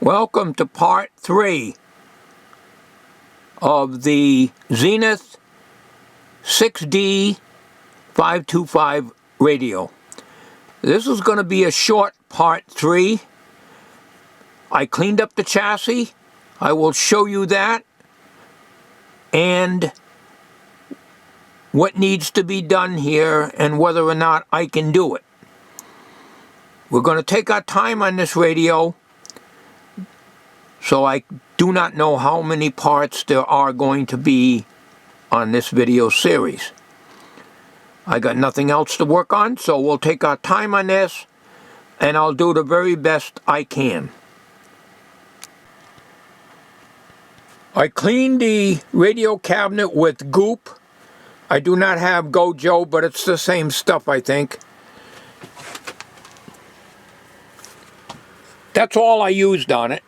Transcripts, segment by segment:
Welcome to part 3 of the Zenith 6D-525 radio. This is going to be a short part 3. I cleaned up the chassis. I will show you that and what needs to be done here and whether or not I can do it. We're going to take our time on this radio. So I do not know how many parts there are going to be on this video series. I got nothing else to work on, so we'll take our time on this, and I'll do the very best I can. I cleaned the radio cabinet with goop. I do not have Gojo, but it's the same stuff, I think. That's all I used on it.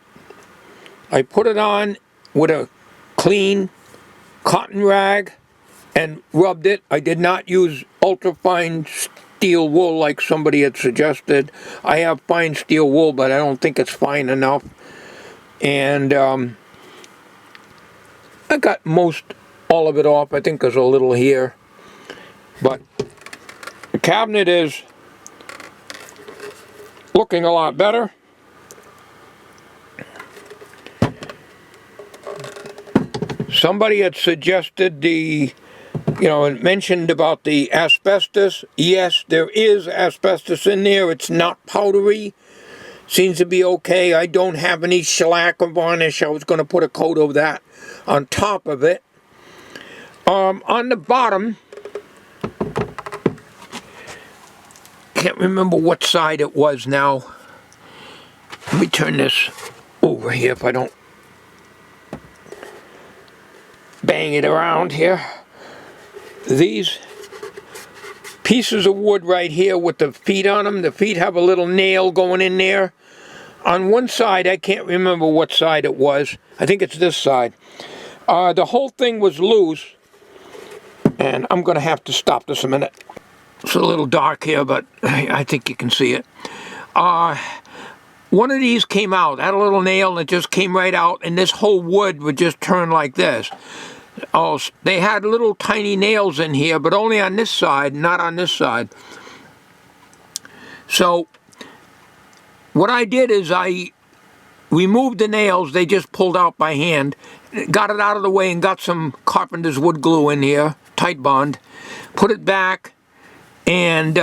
I put it on with a clean cotton rag and rubbed it. I did not use ultra-fine steel wool like somebody had suggested. I have fine steel wool, but I don't think it's fine enough. And I got all of it off. I think there's a little here. But the cabinet is looking a lot better. Somebody had suggested mentioned about the asbestos. Yes, there is asbestos in there. It's not powdery. Seems to be okay. I don't have any shellac or varnish. I was going to put a coat of that on top of it. On the bottom, can't remember what side it was now. Let me turn this over here if I don't bang it around here. These pieces of wood right here with the feet on them, the feet have a little nail going in there. On one side, I can't remember what side it was. I think it's this side. The whole thing was loose, and I'm going to have to stop this a minute. It's a little dark here, but I think you can see it. One of these came out, had a little nail, and it just came right out, and this whole wood would just turn like this. Oh, they had little tiny nails in here, but only on this side, not on this side. So, what I did is I removed the nails. They just pulled out by hand, got it out of the way, and got some carpenter's wood glue in here, tight bond, put it back, and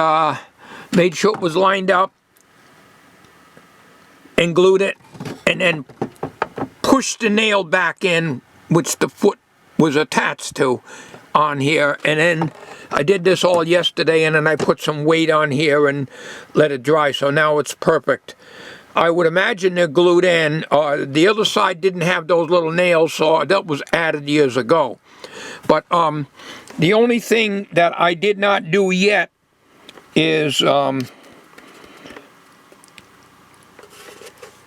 made sure it was lined up, and glued it, and then pushed the nail back in, which the foot was attached to on here. And then I did this all yesterday, and then I put some weight on here and let it dry, so now it's perfect. I would imagine they're glued in. The other side didn't have those little nails, so that was added years ago. But the only thing that I did not do yet is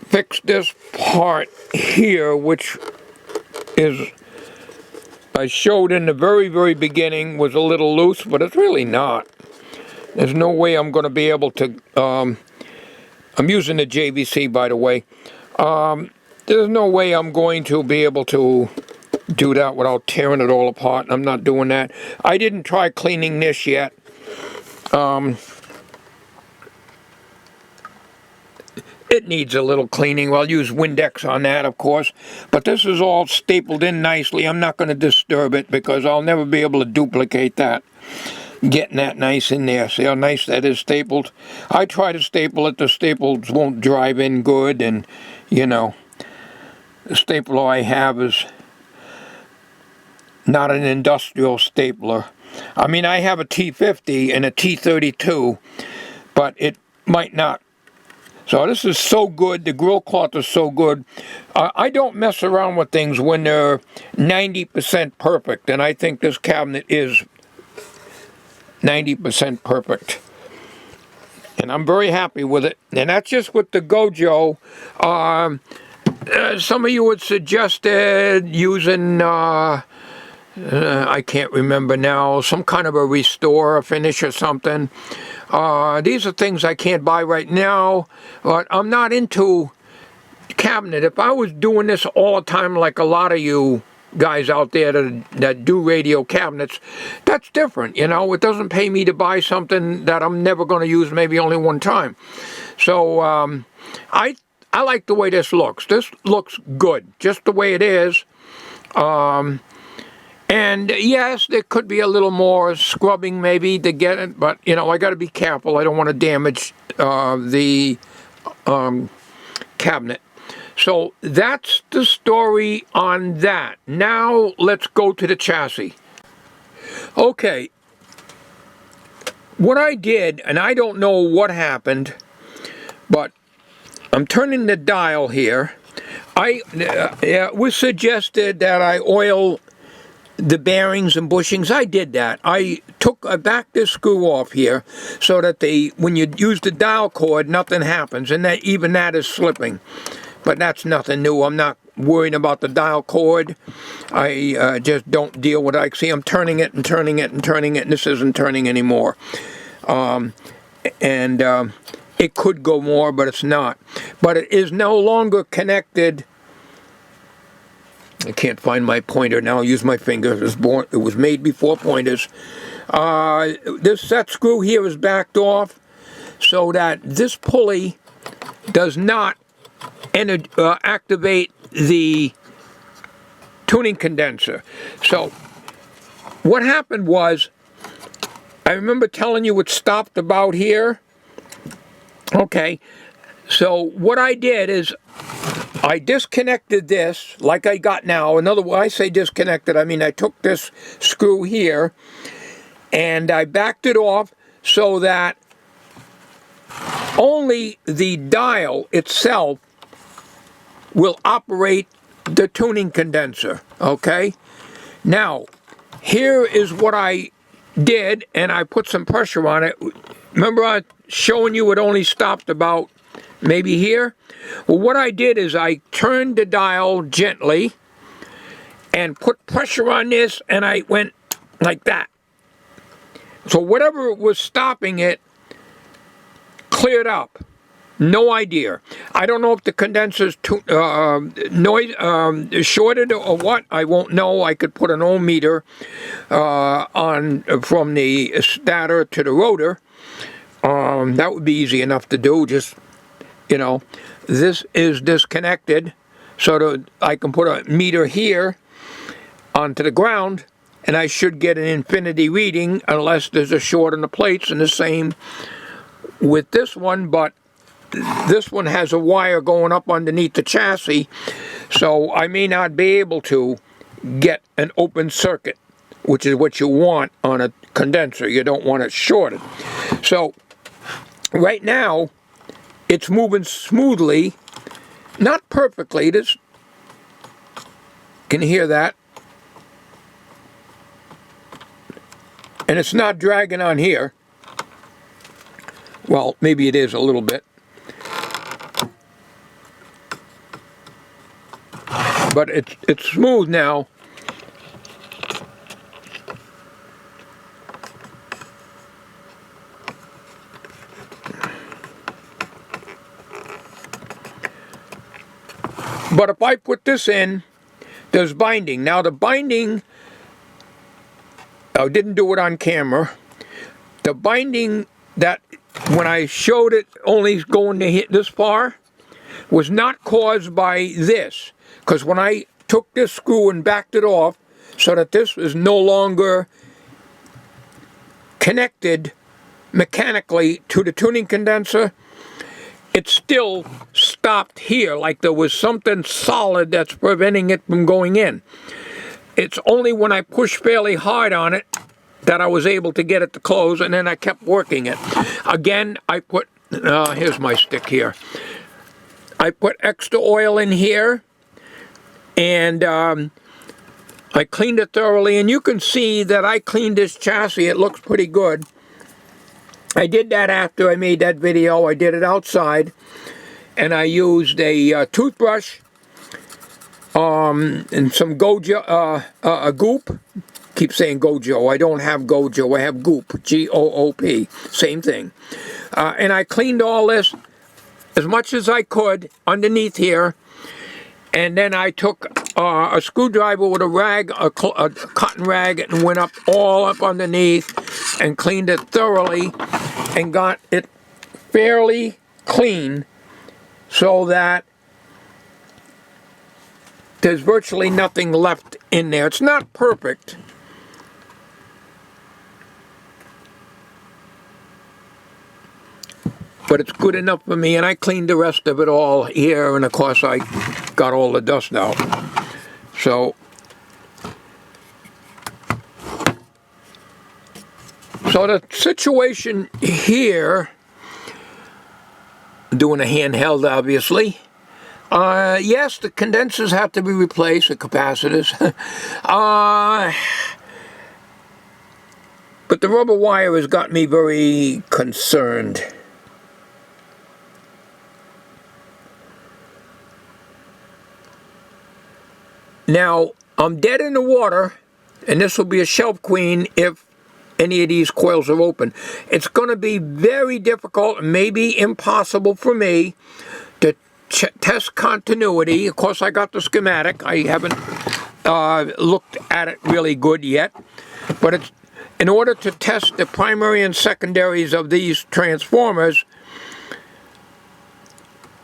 fix this part here, which is, I showed in the very beginning, was a little loose, but it's really not. There's no way I'm going to be able to, I'm using the JVC, by the way. There's no way I'm going to be able to do that without tearing it all apart. I'm not doing that. I didn't try cleaning this yet. It needs a little cleaning. I'll use Windex on that, of course. But this is all stapled in nicely. I'm not going to disturb it because I'll never be able to duplicate that. Getting that nice in there. See how nice that is stapled? I try to staple it. The staples won't drive in good. And, the stapler I have is not an industrial stapler. I mean, I have a T50 and a T32, but it might not. So this is so good. The grill cloth is so good. I don't mess around with things when they're 90% perfect, and I think this cabinet is 90% perfect. And I'm very happy with it. And that's just with the Gojo. Some of you had suggested using I can't remember now, some kind of a restore finish or something. These are things I can't buy right now, but I'm not into cabinet, if I was doing this all the time like a lot of you guys out there that do radio cabinets, that's different, you know. It doesn't pay me to buy something that I'm never going to use maybe only one time. So I like the way this looks. This looks good, just the way it is. And yes, there could be a little more scrubbing maybe to get it, but you know, I got to be careful. I don't want to damage the cabinet. So that's the story on that. Now let's go to the chassis. Okay, what I did, and I don't know what happened, but I'm turning the dial here. It was suggested that I oil the bearings and bushings. I did that. I backed this screw off here so that when you use the dial cord, nothing happens, and that even that is slipping. But that's nothing new. I'm not worrying about the dial cord. I just don't deal with it. See, I'm turning it and turning it and turning it, and this isn't turning anymore. It could go more, but it's not. But it is no longer connected. I can't find my pointer now. I'll use my finger. It was made before pointers. This set screw here is backed off so that this pulley does not activate the tuning condenser. So what happened was, I remember telling you it stopped about here. Okay, so what I did is I disconnected this like I got now. In other words, I say disconnected, I mean I took this screw here and I backed it off so that only the dial itself will operate the tuning condenser. Okay, now here is what I did, and I put some pressure on it. Remember I showing you it only stopped about maybe here? Well, what I did is I turned the dial gently and put pressure on this, and I went like that. So whatever was stopping it cleared up. No idea. I don't know if the condenser's noise shorted or what. I won't know. I could put an ohm meter on from the stator to the rotor. That would be easy enough to do. Just, you know, this is disconnected so that I can put a meter here onto the ground, and I should get an infinity reading unless there's a short in the plates, and the same with this one. But this one has a wire going up underneath the chassis, so I may not be able to get an open circuit, which is what you want on a condenser. You don't want it shorted. So right now it's moving smoothly, not perfectly. This, can you hear that? And it's not dragging on here. Well, maybe it is a little bit. But it's smooth now. But if I put this in, there's binding. Now the binding, I didn't do it on camera. The binding that when I showed it only going to hit this far was not caused by this. Because when I took this screw and backed it off so that this is no longer connected mechanically to the tuning condenser, it still stopped here, like there was something solid that's preventing it from going in. It's only when I pushed fairly hard on it that I was able to get it to close, and then I kept working it. Again, I put, here's my stick here. I put extra oil in here, and I cleaned it thoroughly, and you can see that I cleaned this chassis. It looks pretty good. I did that after I made that video. I did it outside, and I used a toothbrush and some goop. Keep saying Gojo. I don't have Gojo. I have Goop. G-O-O-P. Same thing. And I cleaned all this as much as I could underneath here, And then I took a screwdriver with a rag, a cotton rag, and went all up underneath and cleaned it thoroughly and got it fairly clean so that there's virtually nothing left in there. It's not perfect, but it's good enough for me, and I cleaned the rest of it all here, and of course I got all the dust out. So the situation here, doing a handheld obviously, yes, the condensers have to be replaced, the capacitors, but the rubber wire has got me very concerned. Now, I'm dead in the water, and this will be a shelf queen if any of these coils are open. It's going to be very difficult, maybe impossible for me to test continuity. Of course, I got the schematic. I haven't looked at it really good yet. But it's, in order to test the primary and secondaries of these transformers,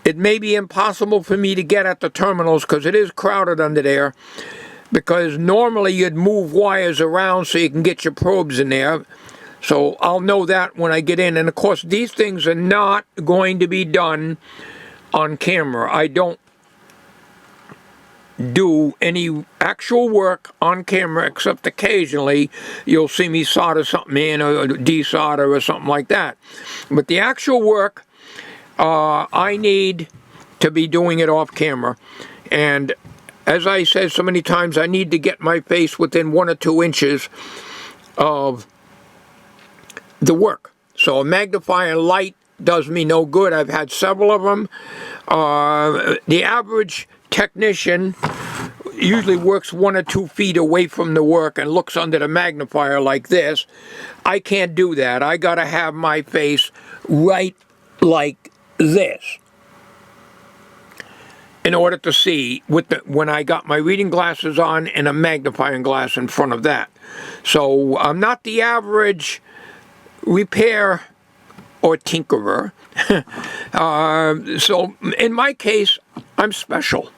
it may be impossible for me to get at the terminals because it is crowded under there. Because normally you'd move wires around so you can get your probes in there. So I'll know that when I get in. And of course, these things are not going to be done on camera. I don't do any actual work on camera, except occasionally you'll see me solder something in or desolder or something like that. But the actual work, I need to be doing it off camera. And as I said so many times, I need to get my face within 1 or 2 inches of the work. So a magnifying light does me no good. I've had several of them. The average technician usually works 1 or 2 feet away from the work and looks under the magnifier like this. I can't do that. I got to have my face right like this in order to see with when I got my reading glasses on and a magnifying glass in front of that. So I'm not the average repair or tinkerer. So in my case, I'm special.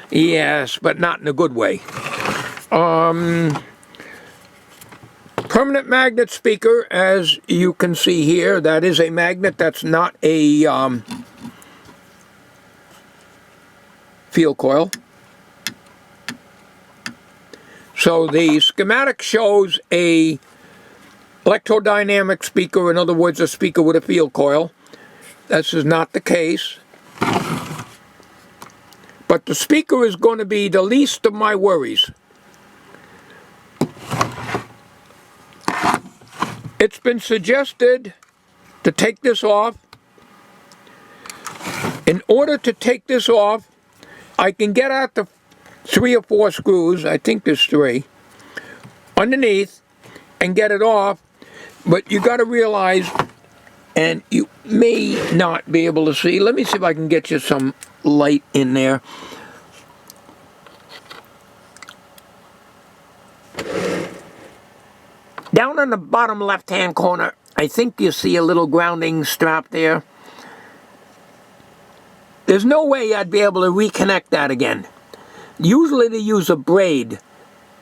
Yes, but not in a good way. Permanent magnet speaker, as you can see here, that is a magnet. That's not a field coil. So the schematic shows a electrodynamic speaker, in other words, a speaker with a field coil. This is not the case. But the speaker is going to be the least of my worries. It's been suggested to take this off. In order to take this off, I can get out the 3 or 4 screws, I think there's 3, underneath and get it off. But you got to realize, and you may not be able to see, let me see if I can get you some light in there. Down on the bottom left-hand corner, I think you see a little grounding strap there. There's no way I'd be able to reconnect that again. Usually they use a braid,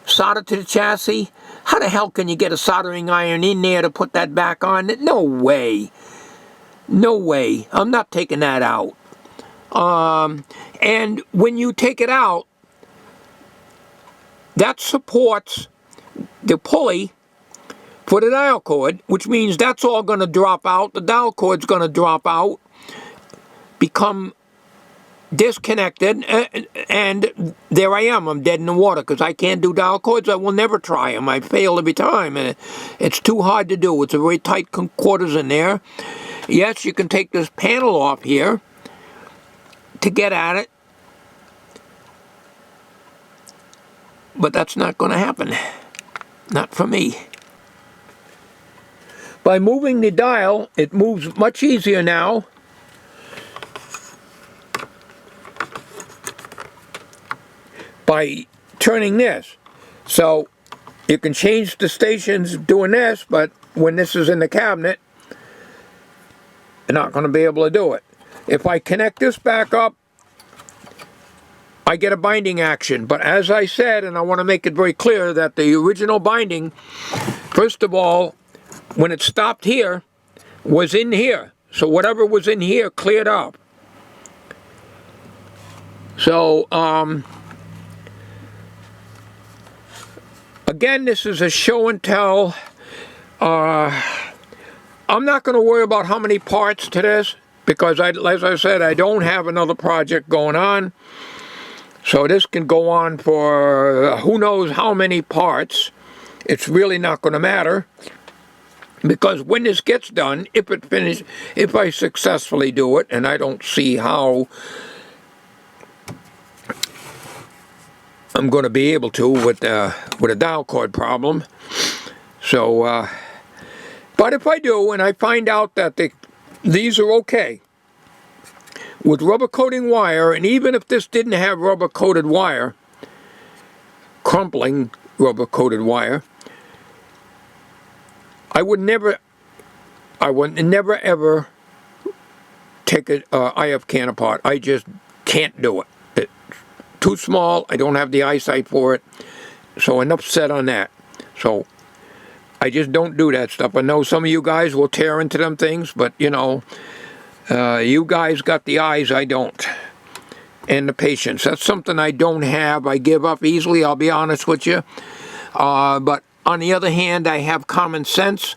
solder to the chassis. How the hell can you get a soldering iron in there to put that back on? No way. No way. I'm not taking that out. And when you take it out, that supports the pulley for the dial cord, which means that's all going to drop out. The dial cord's going to drop out, become disconnected, and there I am. I'm dead in the water because I can't do dial cords. I will never try them. I fail every time. It's too hard to do. It's a very tight concorders in there. Yes, you can take this panel off here to get at it, but that's not going to happen. Not for me. By moving the dial, it moves much easier now. by turning this. So you can change the stations doing this, but when this is in the cabinet, you're not going to be able to do it. If I connect this back up, I get a binding action. But as I said, and I want to make it very clear, that the original binding, first of all, when it stopped here, was in here. So whatever was in here cleared up. So, again, this is a show and tell. I'm not going to worry about how many parts to this, because, as I said, I don't have another project going on. So this can go on for who knows how many parts. It's really not going to matter, because when this gets done, if I successfully do it, and I don't see how I'm going to be able to with a dial cord problem. So, but if I do, and I find out that these are okay with rubber coating wire, and even if this didn't have rubber coated wire, crumpling rubber coated wire, I would never ever take an IF can apart. I just can't do it. It's too small. I don't have the eyesight for it. So enough said on that. So I just don't do that stuff. I know some of you guys will tear into them things, but you know, you guys got the eyes, I don't. And the patience. That's something I don't have. I give up easily, I'll be honest with you. But on the other hand, I have common sense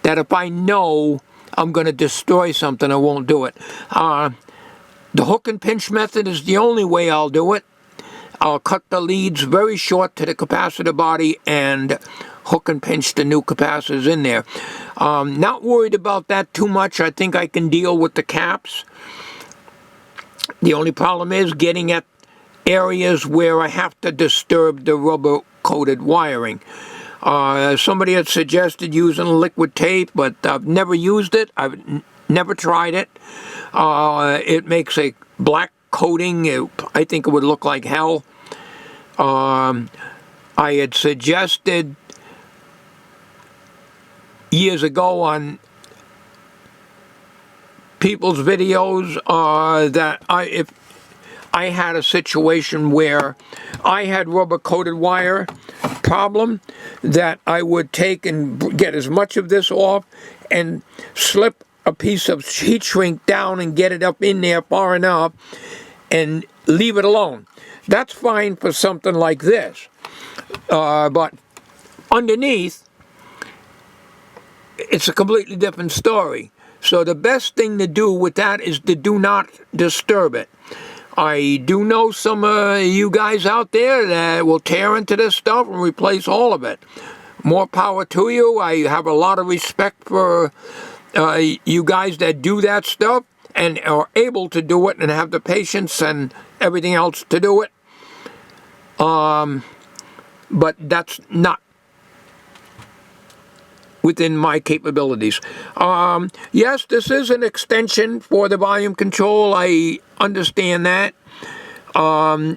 that if I know I'm going to destroy something, I won't do it. The hook and pinch method is the only way I'll do it. I'll cut the leads very short to the capacitor body and hook and pinch the new capacitors in there. Not worried about that too much. I think I can deal with the caps. The only problem is getting at areas where I have to disturb the rubber coated wiring. Somebody had suggested using liquid tape, but I've never used it. I've never tried it. It makes a black coating. I think it would look like hell. I had suggested years ago on people's videos that if I had a situation where I had rubber coated wire problem, that I would take and get as much of this off and slip a piece of heat shrink down and get it up in there far enough and leave it alone. That's fine for something like this. But underneath, it's a completely different story. So the best thing to do with that is to do not disturb it. I do know some of you guys out there that will tear into this stuff and replace all of it. More power to you. I have a lot of respect for you guys that do that stuff and are able to do it and have the patience and everything else to do it. But that's not within my capabilities. Yes, this is an extension for the volume control. I understand that.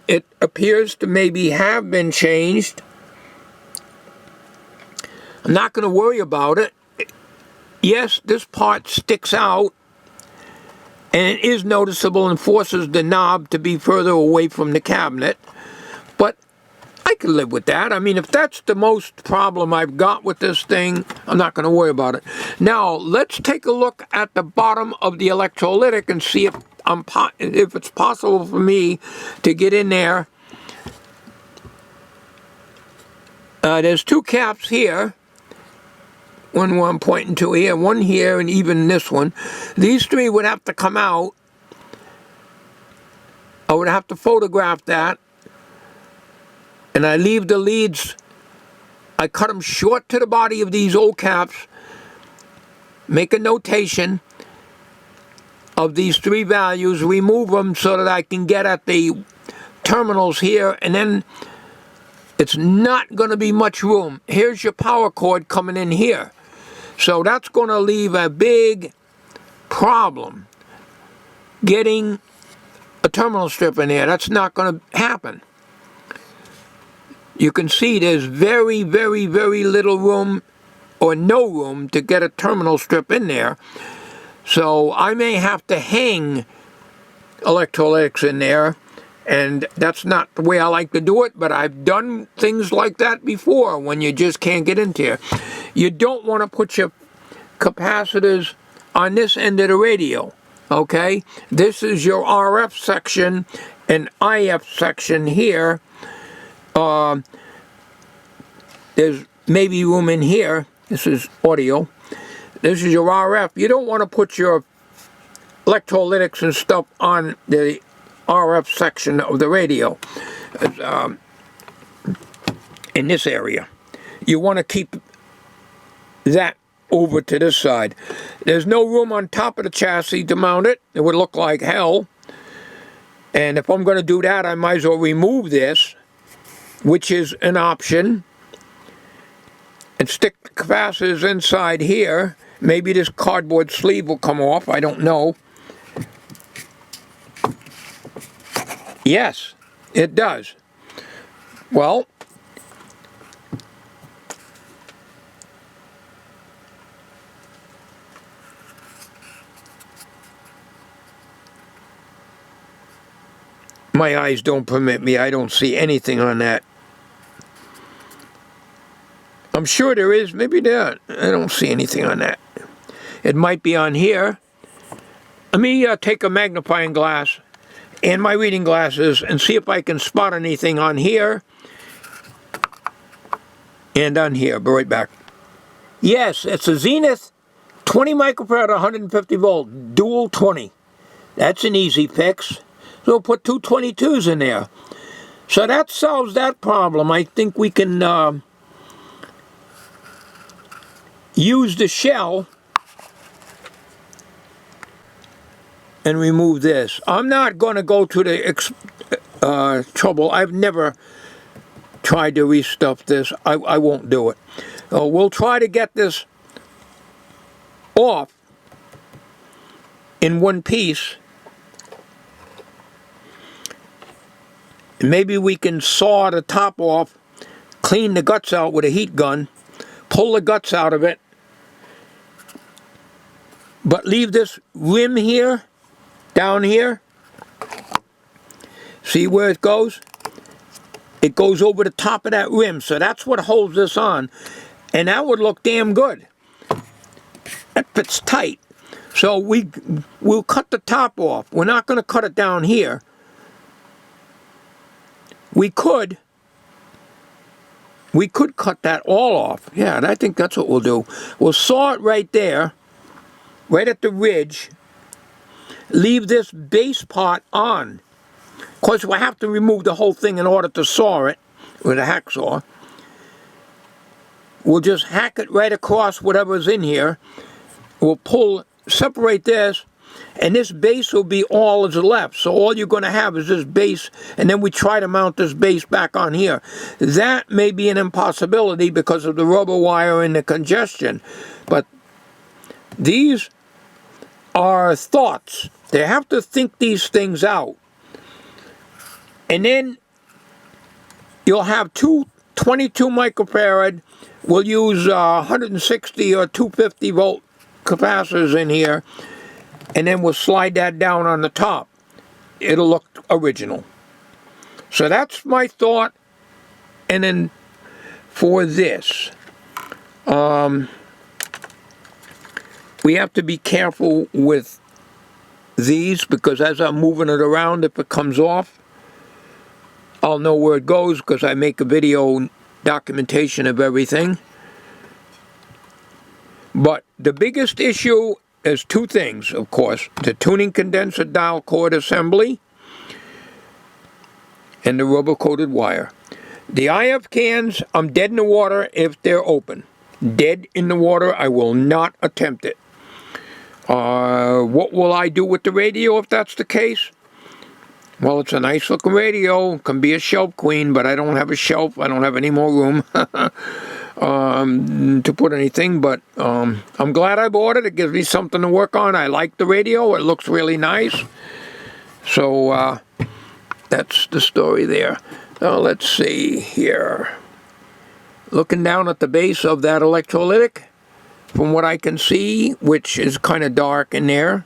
It appears to maybe have been changed. I'm not going to worry about it. Yes, this part sticks out, and it is noticeable and forces the knob to be further away from the cabinet. But I can live with that. I mean, if that's the most problem I've got with this thing, I'm not going to worry about it. Now, let's take a look at the bottom of the electrolytic and see if it's possible for me to get in there. There's two caps here. One I'm pointing to here, one here, and even this one. These three would have to come out. I would have to photograph that. And I leave the leads, I cut them short to the body of these old caps, make a notation of these three values, remove them so that I can get at the terminals here, and then it's not going to be much room. Here's your power cord coming in here. So that's going to leave a big problem getting a terminal strip in there. That's not going to happen. you can see there's very, very, very little room or no room to get a terminal strip in there. So I may have to hang electrolytics in there, and that's not the way I like to do it, but I've done things like that before when you just can't get into here. You don't want to put your capacitors on this end of the radio, okay? This is your RF section and IF section here. There's maybe room in here. This is audio. This is your RF. You don't want to put your electrolytics and stuff on the RF section of the radio in this area. You want to keep that over to this side. There's no room on top of the chassis to mount it. It would look like hell. And if I'm going to do that, I might as well remove this, which is an option, and stick the capacitors inside here. Maybe this cardboard sleeve will come off. I don't know. Yes, it does. Well, my eyes don't permit me. I don't see anything on that. I'm sure there is. Maybe there. I don't see anything on that. It might be on here. Let me take a magnifying glass and my reading glasses and see if I can spot anything on here and on here. Be right back. Yes, it's a Zenith 20 microfarad 150 volt dual 20. That's an easy fix. So we'll put two 22s in there. So that solves that problem. I think we can use the shell and remove this. I'm not going to go to the trouble. I've never tried to restuff this. I won't do it. We'll try to get this off in one piece. Maybe we can saw the top off, clean the guts out with a heat gun, pull the guts out of it, but leave this rim here, down here. See where it goes? It goes over the top of that rim, so that's what holds this on. And that would look damn good. That fits tight. So we'll cut the top off. We're not going to cut it down here. We could cut that all off. Yeah, and I think that's what we'll do. We'll saw it right there, right at the ridge. Leave this base part on. Of course, we'll have to remove the whole thing in order to saw it with a hacksaw. We'll just hack it right across whatever's in here. We'll separate this, and this base will be all that's left. So all you're going to have is this base, and then we try to mount this base back on here. That may be an impossibility because of the rubber wire and the congestion. But these are thoughts. They have to think these things out. And then you'll have two 22 microfarad. We'll use 160 or 250 volt capacitors in here. And then we'll slide that down on the top. It'll look original. So that's my thought. And then for this, we have to be careful with these because as I'm moving it around, if it comes off, I'll know where it goes because I make a video documentation of everything. But the biggest issue is two things, of course. The tuning condenser dial cord assembly and the rubber-coated wire. The IF cans, I'm dead in the water if they're open. Dead in the water, I will not attempt it. What will I do with the radio if that's the case? Well, it's a nice looking radio. It can be a shelf queen, but I don't have a shelf. I don't have any more room to put anything. But I'm glad I bought it. It gives me something to work on. I like the radio. It looks really nice. So that's the story there. Let's see here. Looking down at the base of that electrolytic, from what I can see, which is kind of dark in there,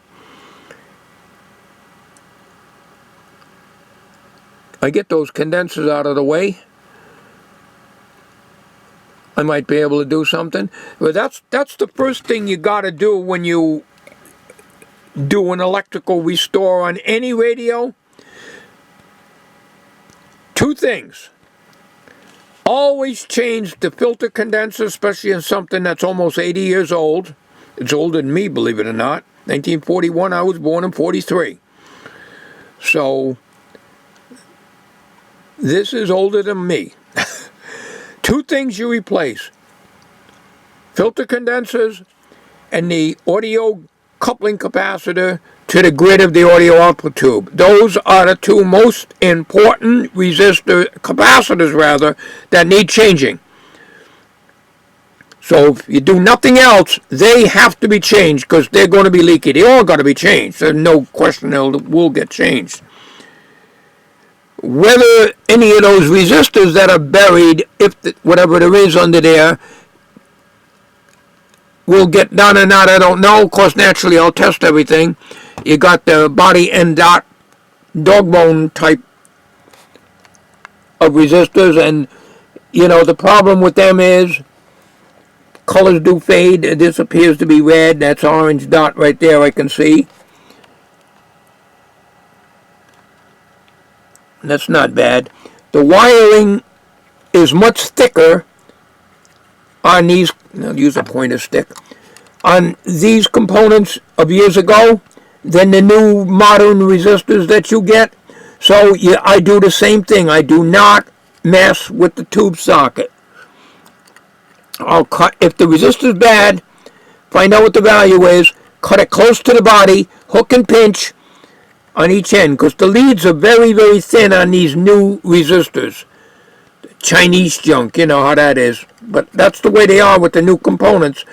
I get those condensers out of the way, I might be able to do something. But that's the first thing you got to do when you do an electrical restore on any radio. Two things. Always change the filter condenser, especially in something that's almost 80 years old. It's older than me, believe it or not. 1941, I was born in 43. So, this is older than me. Two things you replace. Filter condensers and the audio coupling capacitor to the grid of the audio output tube. Those are the two most important capacitors rather, that need changing. So if you do nothing else, they have to be changed because they're going to be leaky. They all got to be changed. There's no question they will get changed. Whether any of those resistors that are buried, whatever there is under there, will get done or not, I don't know. Of course, naturally, I'll test everything. You got the body and dot dog bone type of resistors, and you know the problem with them is colors do fade. This appears to be red. That's orange dot right there, I can see. That's not bad. The wiring is much thicker on these. I'll use a pointer stick on these components of years ago than the new modern resistors that you get. So yeah, I do the same thing. I do not mess with the tube socket. I'll cut, if the resistor is bad, find out what the value is, cut it close to the body, hook and pinch on each end, because the leads are very, very thin on these new resistors. Chinese junk, you know how that is. But that's the way they are with the new components.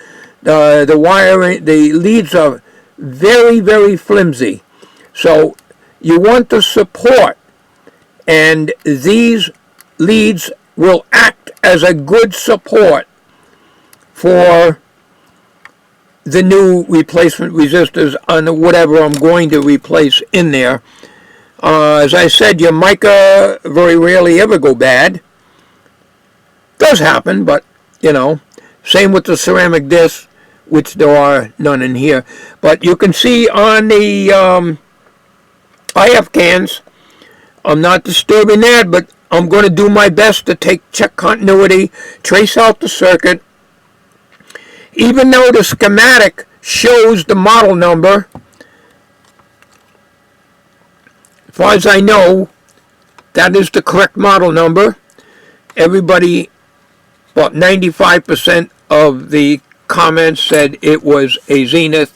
The wiring, the leads are very, very flimsy. So you want the support, and these leads will act as a good support for the new replacement resistors on whatever I'm going to replace in there. As I said, your mica very rarely ever go bad. Does happen, but you know, same with the ceramic discs, which there are none in here. But you can see on the IF cans, I'm not disturbing that, but I'm going to do my best to check continuity, trace out the circuit. Even though the schematic shows the model number, as far as I know, that is the correct model number. Everybody, about 95% of the comments said it was a Zenith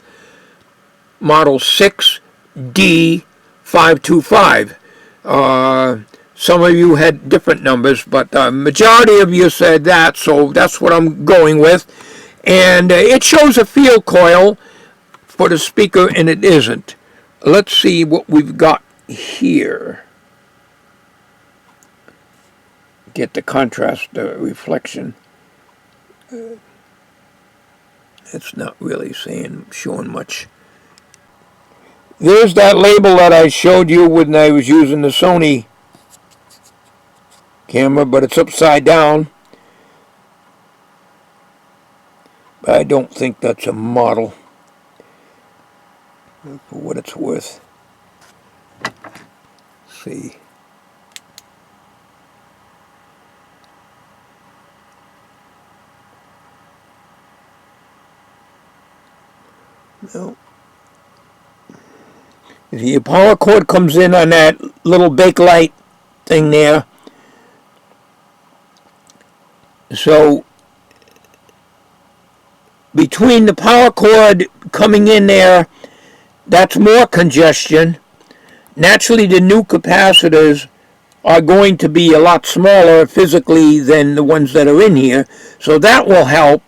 model 6D-525. Some of you had different numbers, but the majority of you said that, so that's what I'm going with. And it shows a field coil for the speaker, and it isn't. Let's see what we've got here. Get the contrast, the reflection. It's not really showing much. There's that label that I showed you when I was using the Sony camera, but it's upside down. I don't think that's a model, for what it's worth. Let's see. No. The power cord comes in on that little bakelite thing there. So between the power cord coming in there, that's more congestion. Naturally, the new capacitors are going to be a lot smaller physically than the ones that are in here, so that will help.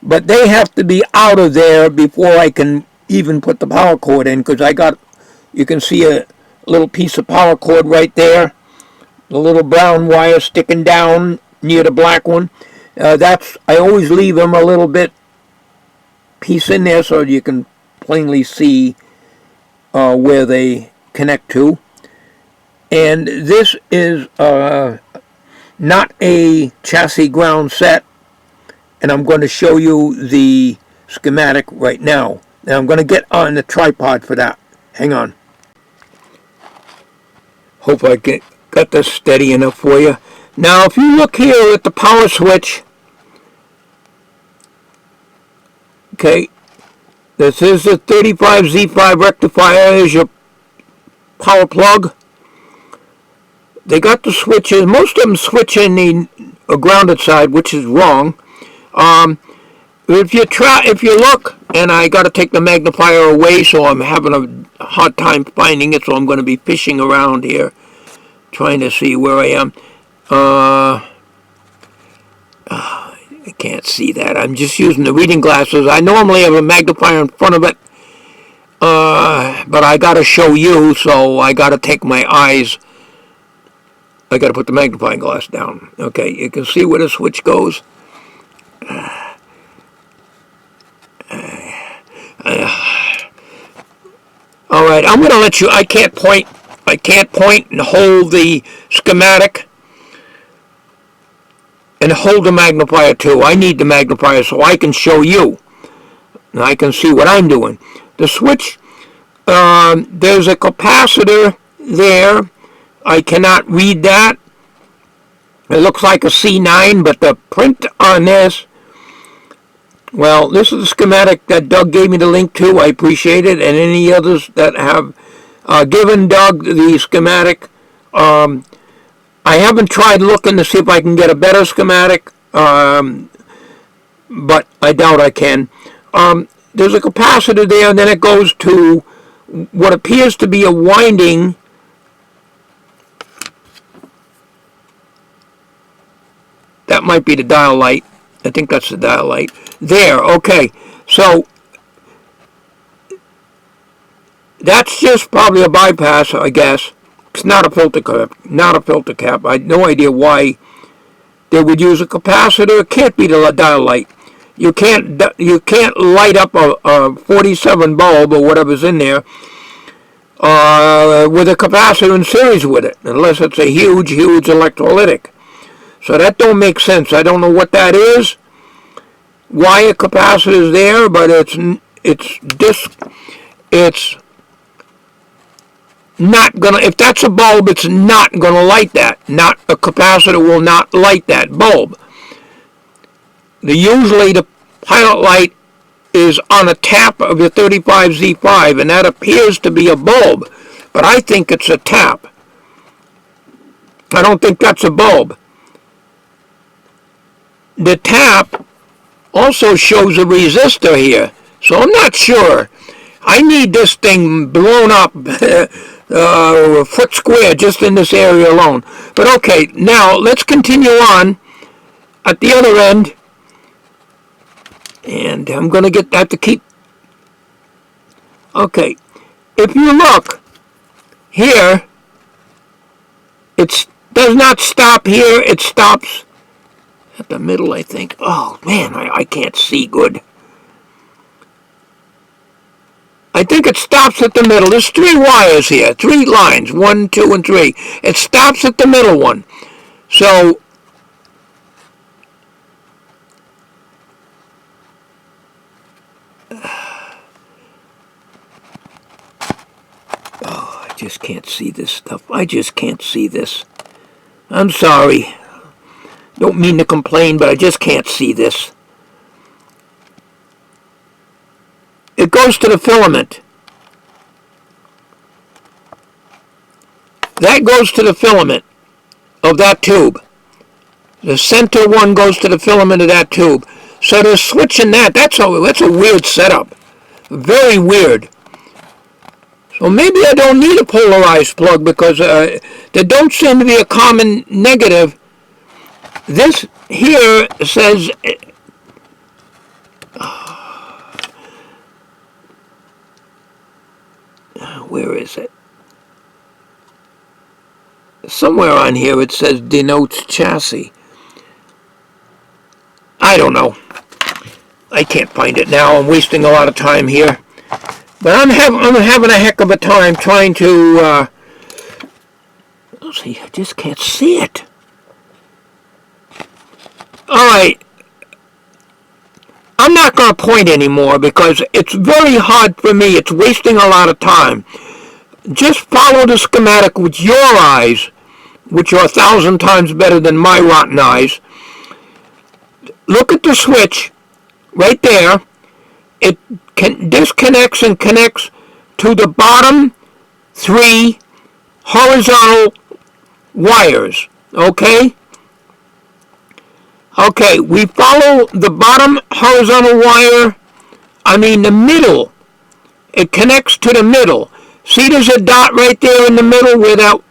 But they have to be out of there before I can even put the power cord in, because you can see a little piece of power cord right there. the little brown wire sticking down near the black one. I always leave them a little bit piece in there so you can plainly see where they connect to. And this is not a chassis ground set, and I'm going to show you the schematic right now. Now I'm going to get on the tripod for that. Hang on. Hope I got this steady enough for you. Now if you look here at the power switch, okay, this is the 35Z5 rectifier is your power plug. They got the switches. Most of them switch in the grounded side, which is wrong. If you look, and I got to take the magnifier away, so I'm having a hard time finding it. So I'm going to be fishing around here, trying to see where I am. I can't see that. I'm just using the reading glasses. I normally have a magnifier in front of it, but I got to show you, so I got to take my eyes. I got to put the magnifying glass down. Okay, you can see where the switch goes. All right, I'm going to let you. I can't point and hold the schematic and hold the magnifier too. I need the magnifier so I can show you. And I can see what I'm doing. The switch, there's a capacitor there. I cannot read that. It looks like a C9, but the print on this, well, this is the schematic that Doug gave me the link to. I appreciate it. And any others that have given Doug the schematic, I haven't tried looking to see if I can get a better schematic, but I doubt I can. There's a capacitor there, and then it goes to what appears to be a winding. That might be the dial light. I think that's the dial light. There, okay. So, that's just probably a bypass, I guess. It's not a filter cap. Not a filter cap. I had no idea why they would use a capacitor. It can't be the dial light. You can't light up a 47 bulb or whatever's in there with a capacitor in series with it, unless it's a huge electrolytic. So that don't make sense. I don't know what that is, why a capacitor is there, but it's not gonna. If that's a bulb, it's not gonna light that. Not a capacitor will not light that bulb. Usually the pilot light is on a tap of your 35Z5, and that appears to be a bulb, but I think it's a tap. I don't think that's a bulb. The tap also shows a resistor here, so I'm not sure. I need this thing blown up a foot square just in this area alone. But okay, now let's continue on at the other end, and I'm going to get that to keep. Okay, if you look here, it does not stop here. It stops at the middle, I think. Oh, man, I can't see good. I think it stops at the middle. There's 3 wires here, 3 lines, 1, 2, and 3. It stops at the middle one. So, oh, I just can't see this stuff. I just can't see this. I'm sorry. Don't mean to complain, but I just can't see this. It goes to the filament. That goes to the filament of that tube. The center one goes to the filament of that tube. So they're switching that. That's a weird setup. Very weird. So maybe I don't need a polarized plug because there don't seem to be a common negative. This here says, where is it? somewhere on here it says denotes chassis. I don't know. I can't find it now. I'm wasting a lot of time here. But I'm having a heck of a time trying to, let's see, I just can't see it. Alright. I'm not going to point anymore because it's very hard for me. It's wasting a lot of time. Just follow the schematic with your eyes, which are 1,000 times better than my rotten eyes. Look at the switch right there. It disconnects and connects to the bottom 3 horizontal wires. Okay? Okay, we follow the bottom horizontal wire, the middle. It connects to the middle. See, there's a dot right there in the middle where that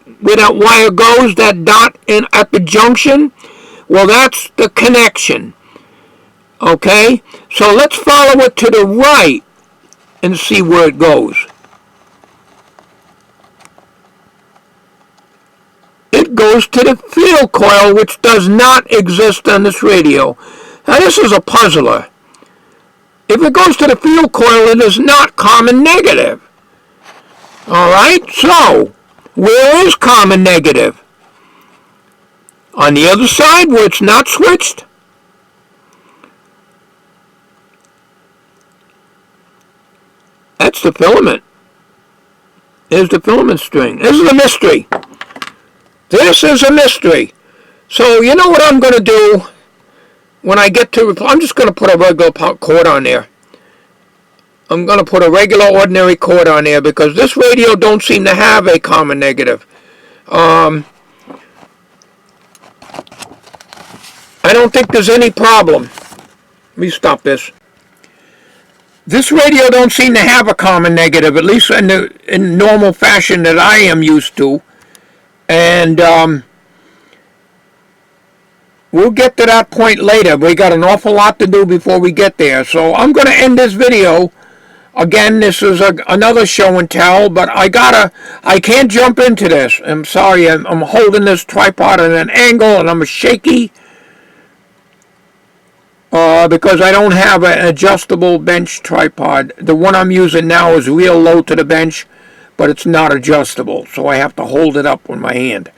wire goes, that dot at the junction? Well, that's the connection. Okay? So let's follow it to the right and see where it goes. It goes to the field coil, which does not exist on this radio. Now, this is a puzzler. If it goes to the field coil, it is not common negative. Alright, so, where is common negative? On the other side, where it's not switched? That's the filament. There's the filament string. This is a mystery. This is a mystery. So, you know what I'm going to do when I get to... I'm just going to put a regular cord on there. I'm going to put a regular ordinary cord on there because this radio don't seem to have a common negative. I don't think there's any problem. Let me stop this. This radio don't seem to have a common negative, at least in normal fashion that I am used to. And we'll get to that point later. We got an awful lot to do before we get there. So I'm going to end this video. Again, this is another show and tell, but I can't jump into this. I'm sorry, I'm holding this tripod at an angle and I'm shaky because I don't have an adjustable bench tripod. The one I'm using now is real low to the bench, but it's not adjustable, so I have to hold it up with my hand.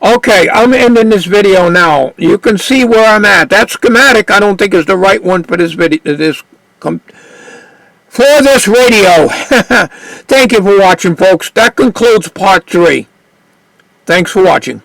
Okay, I'm ending this video now. You can see where I'm at. That schematic I don't think is the right one for this video. For this radio. Thank you for watching, folks. That concludes part 3. Thanks for watching.